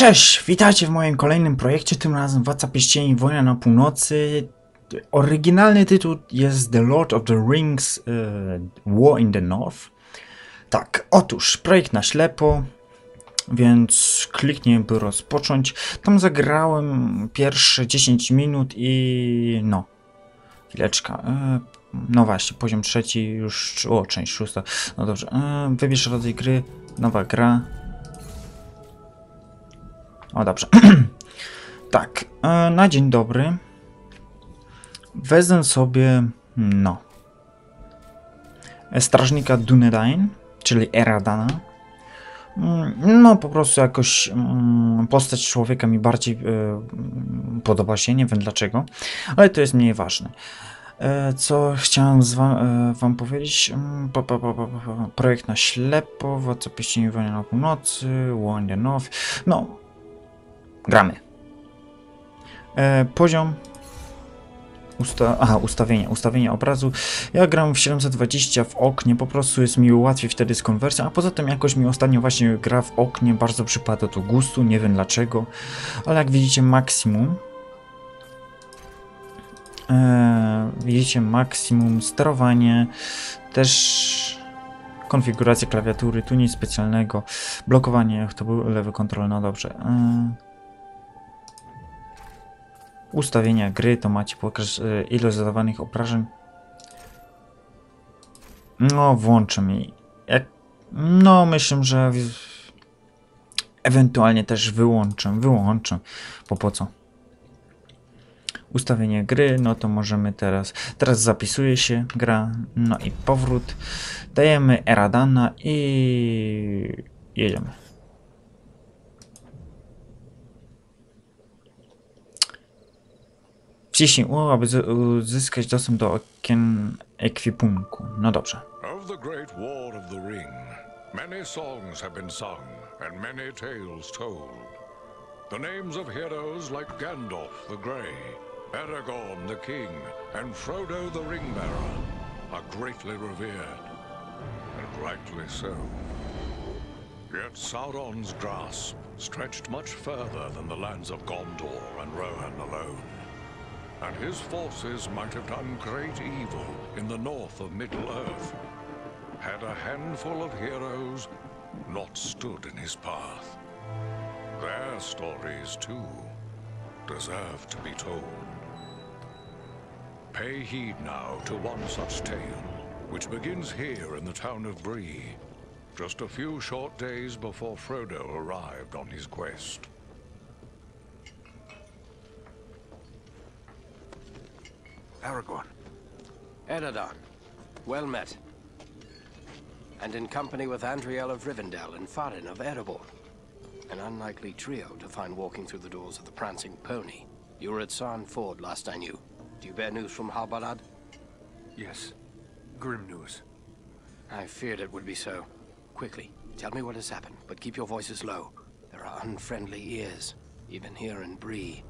Cześć, witajcie w moim kolejnym projekcie, tym razem Władca Pierścieni, Wojna na Północy. Oryginalny tytuł jest The Lord of the Rings, War in the North. Tak, otóż projekt na ślepo, więc kliknij, by rozpocząć. Tam zagrałem pierwsze 10 minut i no, chwileczka. No właśnie, poziom trzeci już, część szósta. No dobrze, wybierz rodzaj gry, nowa gra. O, dobrze. Tak, na dzień dobry wezmę sobie, no, strażnika Dunedain, czyli Eradana. No, po prostu jakoś postać człowieka mi bardziej podoba się, nie wiem dlaczego, ale to jest mniej ważne. Co chciałem wam powiedzieć? Projekt na ślepo, Władca Pierścieni, Wojna na Północy, War in the North. No, gramy. Poziom. Ustawienie obrazu. Ja gram w 720 w oknie, po prostu jest mi łatwiej wtedy z konwersją, a poza tym jakoś mi ostatnio właśnie gra w oknie bardzo przypada do gustu, nie wiem dlaczego, ale jak widzicie maksimum. Widzicie maksimum, sterowanie, też konfiguracja klawiatury, tu nic specjalnego, blokowanie, to był lewy kontrol, no dobrze. Ustawienia gry, to macie pokaż ilość zadawanych obrażeń. No, włączę mi. No, myślę, że ewentualnie też wyłączę, bo po co? Ustawienie gry, no to możemy teraz zapisuje się gra, no i powrót. Dajemy Eradana i jedziemy. Wciśnij U, aby uzyskać dostęp do okien ekwipunku. No dobrze. Of the great war of the ring, many songs have been sung and many tales told. The names of heroes like Gandalf the Grey, Aragorn the King, and Frodo the Ringbearer are greatly revered, and rightly so. Yet Sauron's grasp stretched much further than the lands of Gondor and Rohan alone. And his forces might have done great evil in the north of Middle-earth, had a handful of heroes not stood in his path. Their stories, too, deserve to be told. Pay heed now to one such tale, which begins here in the town of Bree, just a few short days before Frodo arrived on his quest. Aragorn. Eredon. Well met. And in company with Andriel of Rivendell and Farin of Erebor. An unlikely trio to find walking through the doors of the Prancing Pony. You were at Sarn Ford last I knew. Do you bear news from Halbarad? Yes. Grim news. I feared it would be so. Quickly, tell me what has happened, but keep your voices low. There are unfriendly ears, even here in Bree.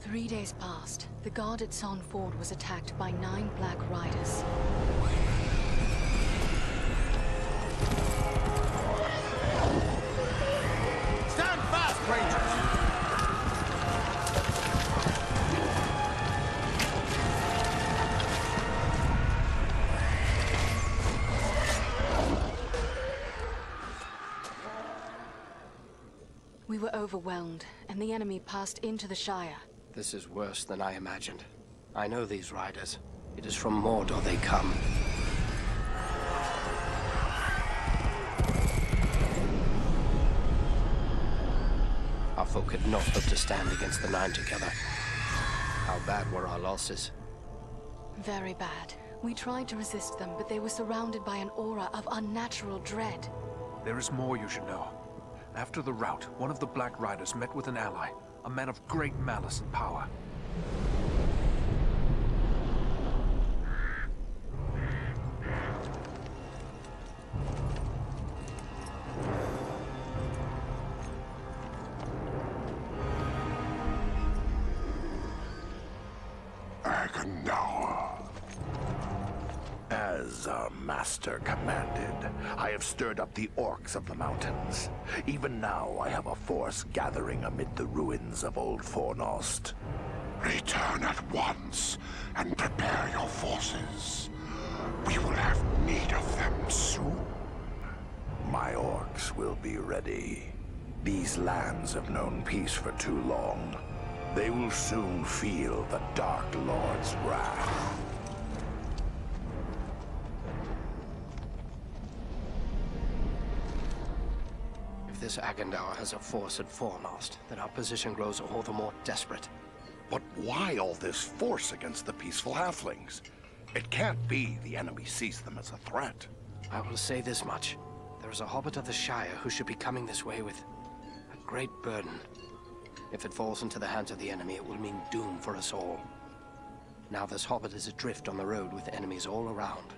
3 days passed. The guard at Sarn Ford was attacked by 9 Black Riders. Stand fast, Rangers! We were overwhelmed, and the enemy passed into the Shire. This is worse than I imagined. I know these riders. It is from Mordor they come. Our folk had not hoped to stand against the 9 together. How bad were our losses? Very bad. We tried to resist them, but they were surrounded by an aura of unnatural dread. There is more you should know. After the rout, one of the Black Riders met with an ally, a man of great malice and power. As our master commanded, I have stirred up the orcs of the mountains. Even now I have a force gathering amid the ruins of old Fornost. Return at once and prepare your forces. We will have need of them soon. My orcs will be ready. These lands have known peace for too long. They will soon feel the Dark Lord's wrath. If this Agendaur has a force at Fornost, then our position grows all the more desperate. But why all this force against the peaceful halflings? It can't be the enemy sees them as a threat. I will say this much. There is a hobbit of the Shire who should be coming this way with a great burden. If it falls into the hands of the enemy, it will mean doom for us all. Now this hobbit is adrift on the road with enemies all around.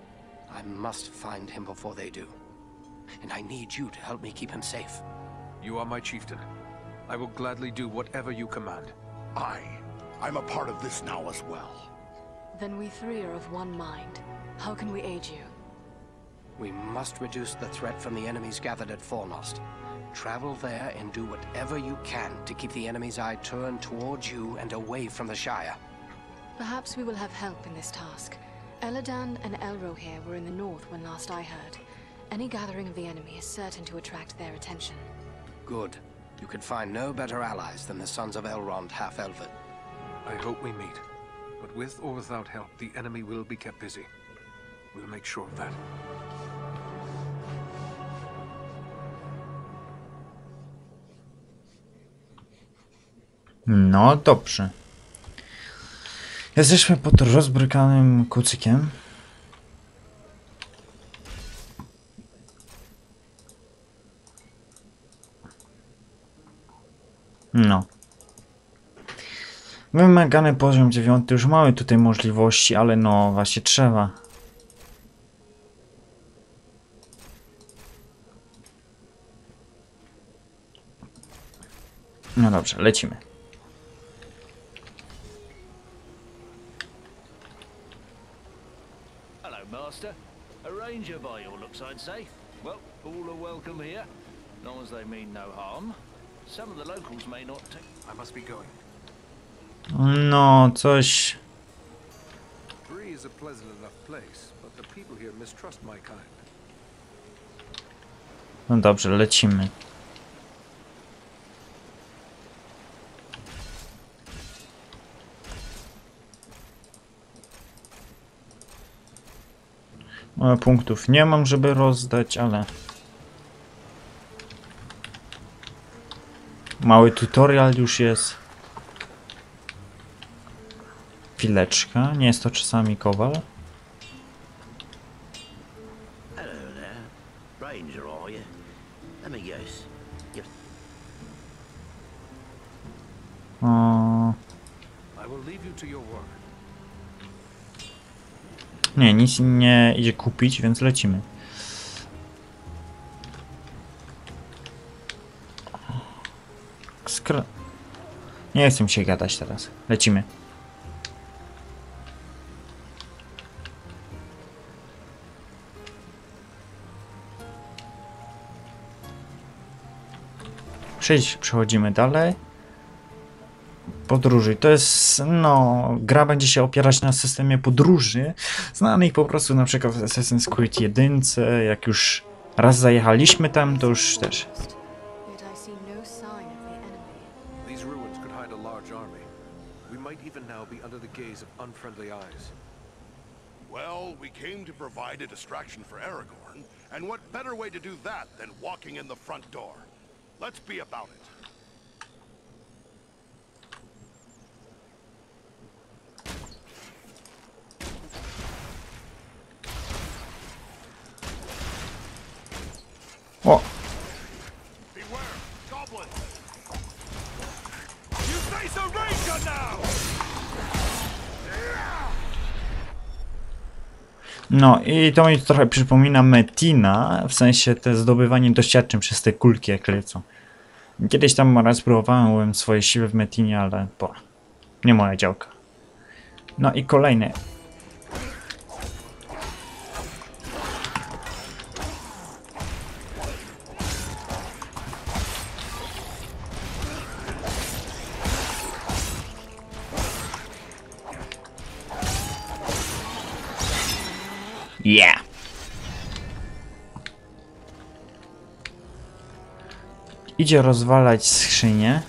I must find him before they do. And I need you to help me keep him safe. You are my chieftain. I will gladly do whatever you command. I'm a part of this now as well. Then we three are of one mind. How can we aid you? We must reduce the threat from the enemies gathered at Fornost. Travel there and do whatever you can to keep the enemy's eye turned towards you and away from the Shire. Perhaps we will have help in this task. Eladan and Elrohir were in the north when last I heard. Any gathering of the enemy is certain to attract their attention. Good. You could find no better allies than the sons of Elrond half-elven. I hope we meet. But with or without help, the enemy will be kept busy. We'll make sure of that. No dobrze. Jesteśmy pod rozbrykanym kucykiem. No. Wymagany poziom 9. Już mamy tutaj możliwości, ale no właśnie trzeba. No dobrze, lecimy. Hello, Master. A ranger by your looks, I'd say. Well, all are welcome here, long as they mean no harm. Some of the locals may not take... I must be going. No, coś... Bree is a pleasant enough place, but the people here mistrust my kind. No dobrze, lecimy. Punktów nie mam, żeby rozdać, ale... Mały tutorial już jest. Chwileczka, nie jest to czasami kowal. Hello there. Ranger, are you? Let me guess. I will leave you to your work. Nie, nic nie idzie kupić, więc lecimy. Nie chcę się gadać teraz. Lecimy. Przechodzimy dalej. Podróży. To jest, no, gra będzie się opierać na systemie podróży, znanych po prostu na przykład w Assassin's Creed 1, jak już raz zajechaliśmy tam, to już też. These ruins could hide a large army. We might even now be under the gaze of unfriendly eyes. Well, we came to provide a distraction for Aragorn, and what better way to do that than walking in the front door? Let's be about it. O! Beware, goblins! You face a ranger now! No i to mi trochę przypomina Metina, w sensie te zdobywanie doświadczeń przez te kulki jak lecą. Kiedyś tam raz próbowałem swoje siły w Metinie, ale nie moja działka. No i kolejne. Yeah! Idzie rozwalać skrzynię.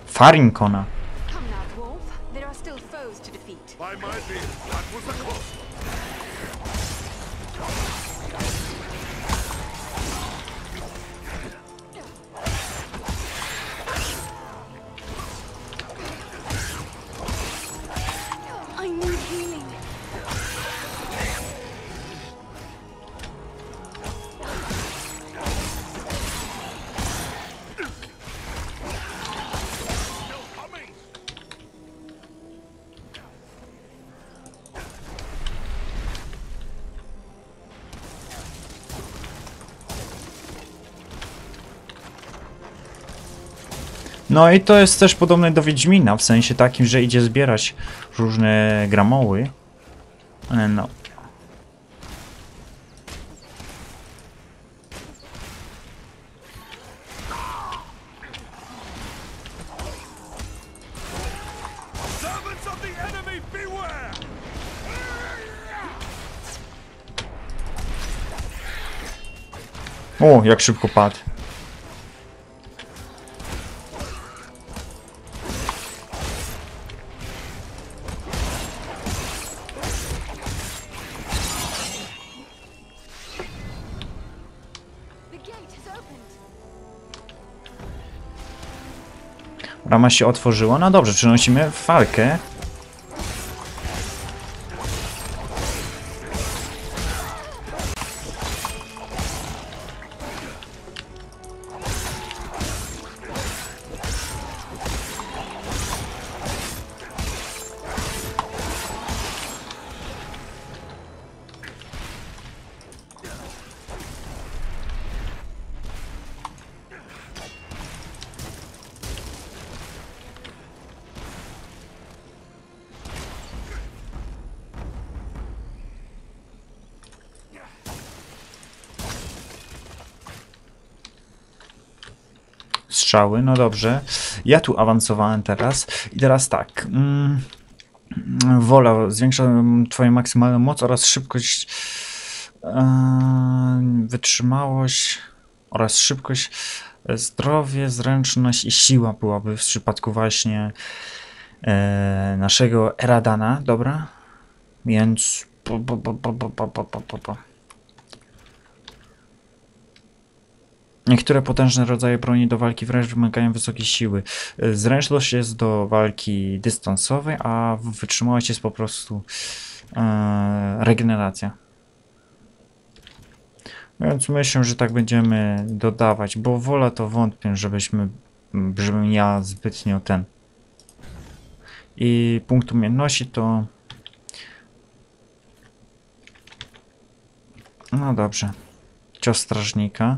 Farinkona. Come now, dwarf. There are still foes to defeat. By my beard, that was a close I need healing. No i to jest też podobne do Wiedźmina, w sensie takim, że idzie zbierać różne gramoły. No. O, jak szybko padł. Brama się otworzyła. No dobrze, przenosimy walkę. Strzały, no dobrze. Ja tu awansowałem teraz. I teraz tak. Wola zwiększa twoją maksymalną moc oraz szybkość, wytrzymałość oraz szybkość, zdrowie, zręczność i siła byłaby w przypadku właśnie naszego Eradana, dobra? Więc niektóre potężne rodzaje broni do walki wręcz wymagają wysokiej siły. Zręczność jest do walki dystansowej, a wytrzymałość jest po prostu regeneracja. Więc myślę, że tak będziemy dodawać, bo wola to wątpię, żebym ja zbytnio ten. I punkt umiejętności to... No dobrze. Cios strażnika.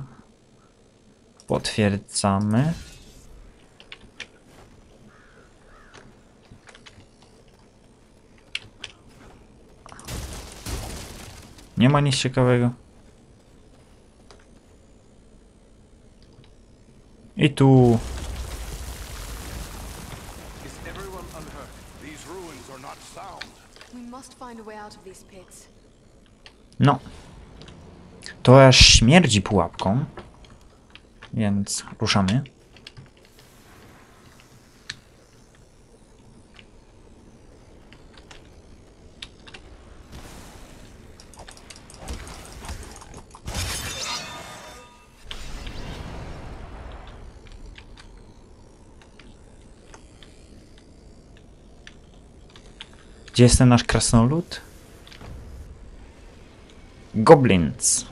Potwierdzamy. Nie ma nic ciekawego. I tu. No. To aż śmierdzi pułapką. Więc ruszamy. Gdzie jest ten nasz krasnolud? Goblins.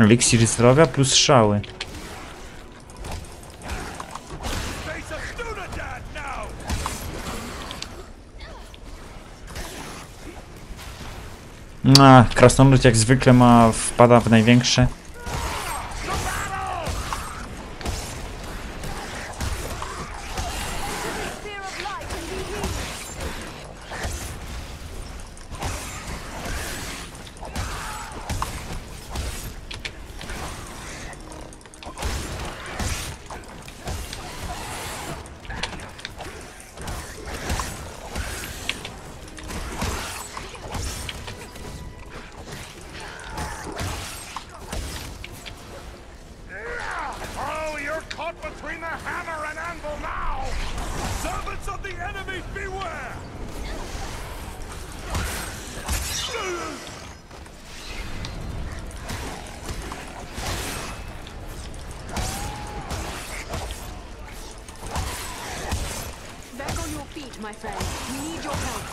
Eliksir zdrowia plus strzały. Krasnolud jak zwykle wpada w największe. My friend, we need your help.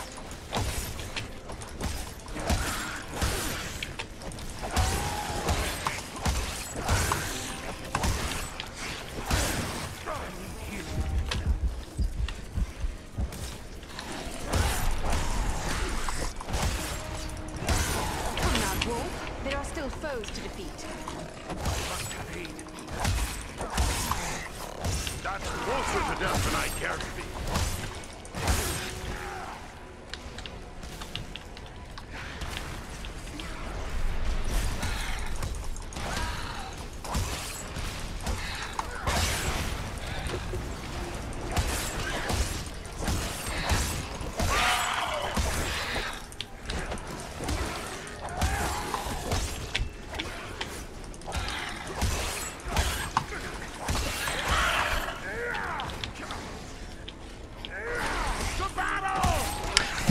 Come now, Wolf. There are still foes to defeat. That's closer to death than I care to be.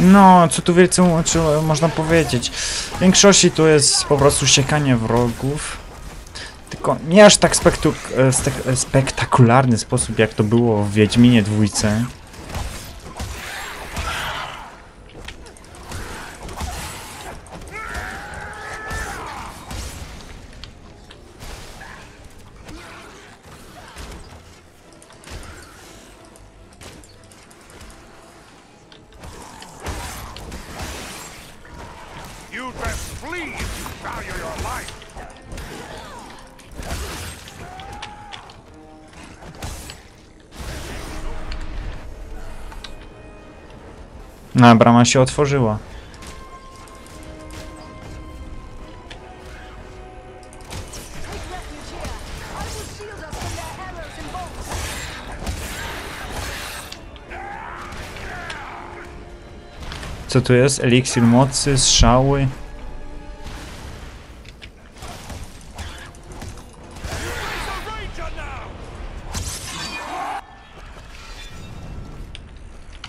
No, co tu wielce można powiedzieć? W większości tu jest po prostu siekanie wrogów. Tylko nie aż tak spektakularny sposób, jak to było w Wiedźminie dwójce. No, brama się otworzyła. Co tu jest? Eliksir mocy, strzały.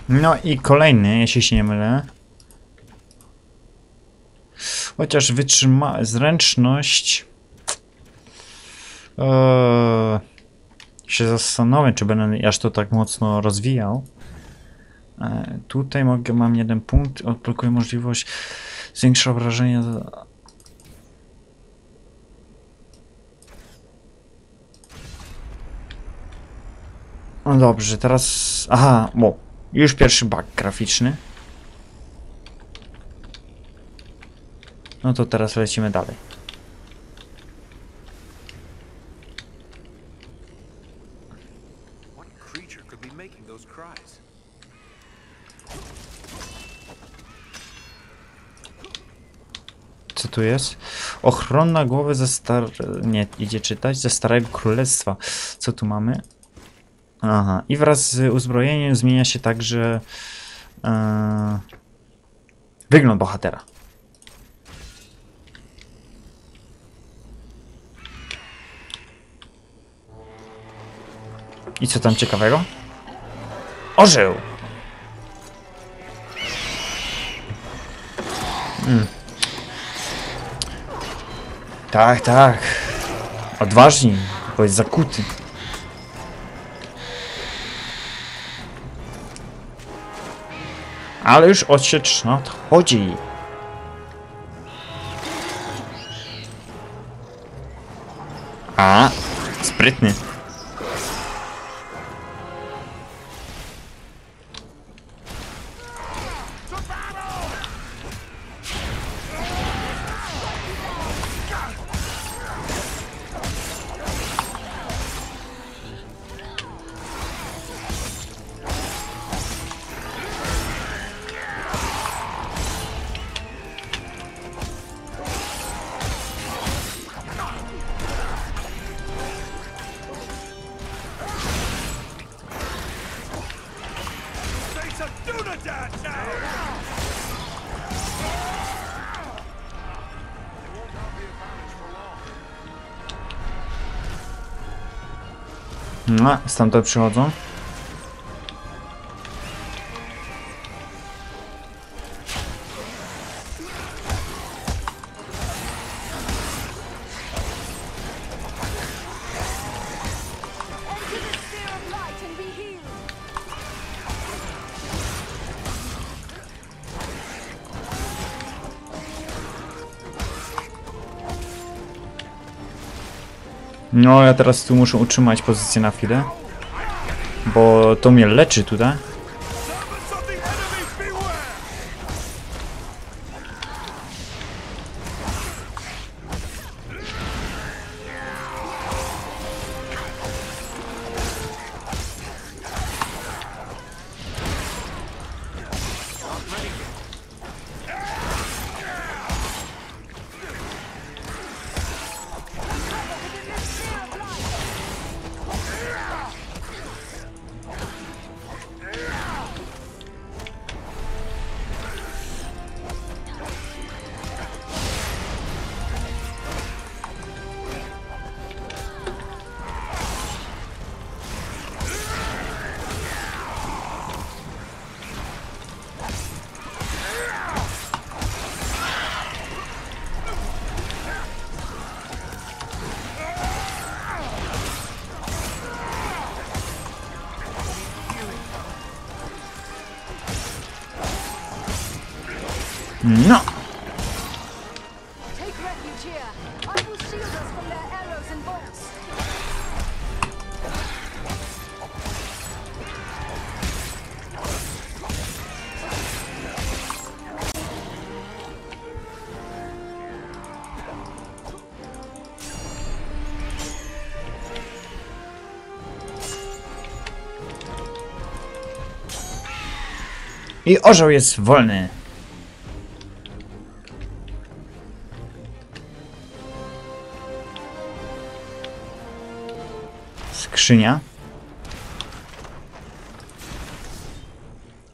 No i kolejny, jeśli się nie mylę. Chociaż zręczność. Się zastanowię, czy będę aż to tak mocno rozwijał. Tutaj mam jeden punkt, odblokuję możliwość zwiększa obrażenia. No dobrze, teraz... Aha, już pierwszy bug graficzny. No to teraz lecimy dalej. Co tu jest? Ochrona głowy nie, idzie czytać. Ze Starego Królestwa. Co tu mamy? Aha. I wraz z uzbrojeniem zmienia się także wygląd bohatera. I co tam ciekawego? Ożył! Tak, tak. Odważni, bo jest zakuty. Ale już odsiecz nadchodzi. A, sprytny. No, stamtąd przychodzą. No, ja teraz tu muszę utrzymać pozycję na chwilę, bo to mnie leczy tutaj. No! I orzeł jest wolny. Skrzynia.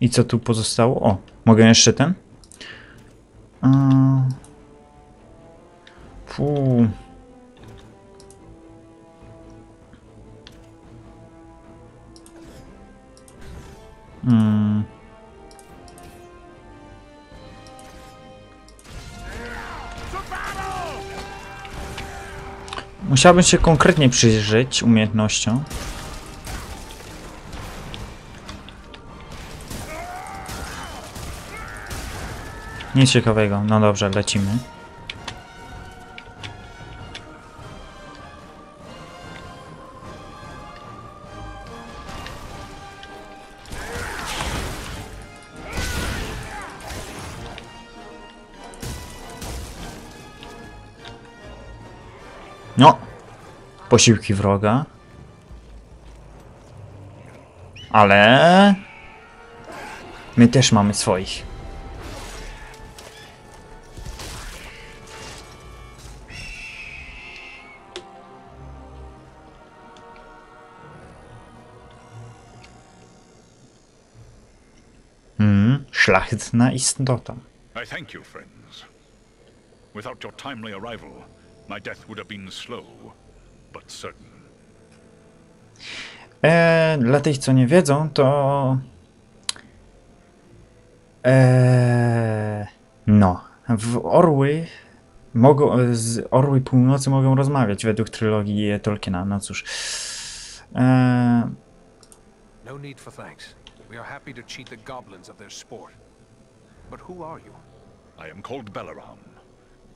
I co tu pozostało? O, mogę jeszcze ten? Fuu. Musiałbym się konkretnie przyjrzeć umiejętnościom. Nic ciekawego. No dobrze, lecimy. No, posiłki wroga. Ale my też mamy swoich. Szlachetna istota. I thank you, friends. Without your timely arrival, my death would have been slow, but certain. Dla tych, co nie wiedzą, to... no, z Orły Północy mogą rozmawiać według trylogii Tolkiena, no cóż. No need for thanks. We are happy to cheat the goblins of their sport. But who are you? I am called Balaram,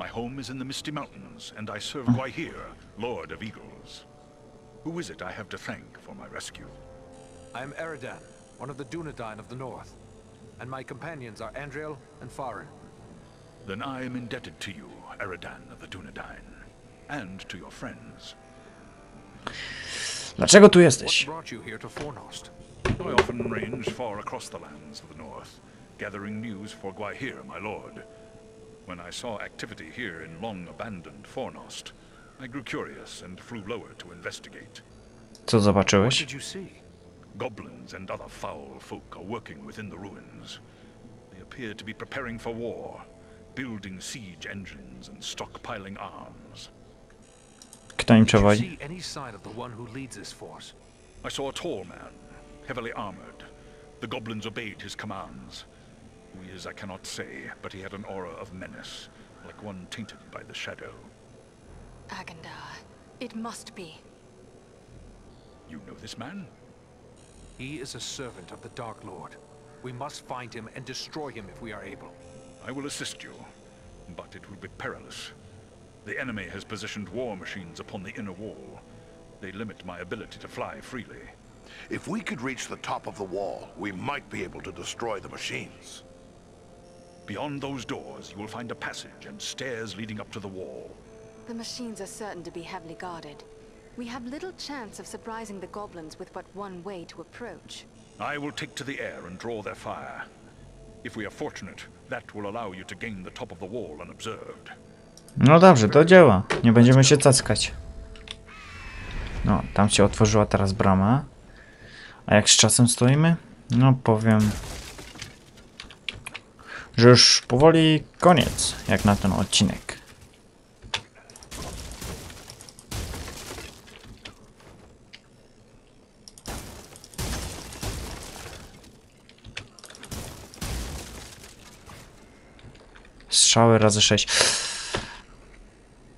My home is in the Misty Mountains, and I serve Gwaihir, Lord of Eagles. Who is it I have to thank for my rescue? I am Eridan, one of the Dunedain of the north. And my companions are Andriel and Farin. Then I am indebted to you, Eridan of the Dunedain, and to your friends. Dlaczego tu jesteś? What brought you here to Fornost? I often range far across the lands of the north, gathering news for Gwaihir, my lord. When I saw activity here in long-abandoned Fornost, I grew curious and flew lower to investigate. Co zobaczyłeś? What did you see? Goblins and other foul folk are working within the ruins. They appear to be preparing for war, building siege engines and stockpiling arms. Kto im Did you przewodzi? see any sign of the one who leads this force? I saw a tall man, heavily armored. The goblins obeyed his commands. Who he is, I cannot say, but he had an aura of menace, like one tainted by the shadow. Agandar. It must be. You know this man? He is a servant of the Dark Lord. We must find him and destroy him if we are able. I will assist you, but it will be perilous. The enemy has positioned war machines upon the inner wall. They limit my ability to fly freely. If we could reach the top of the wall, we might be able to destroy the machines. Beyond those doors, you will find a passage and stairs leading up to the wall. The machines are certain to be heavily guarded. We have little chance of surprising the goblins with but one way to approach. I will take to the air and draw their fire. If we are fortunate, that will allow you to gain the top of the wall unobserved. No dobrze, do dzieła. Nie będziemy się cackać. No, tam się otworzyła teraz brama. A jak z czasem stoimy? No powiem, że już powoli koniec, jak na ten odcinek. Strzały razy 6.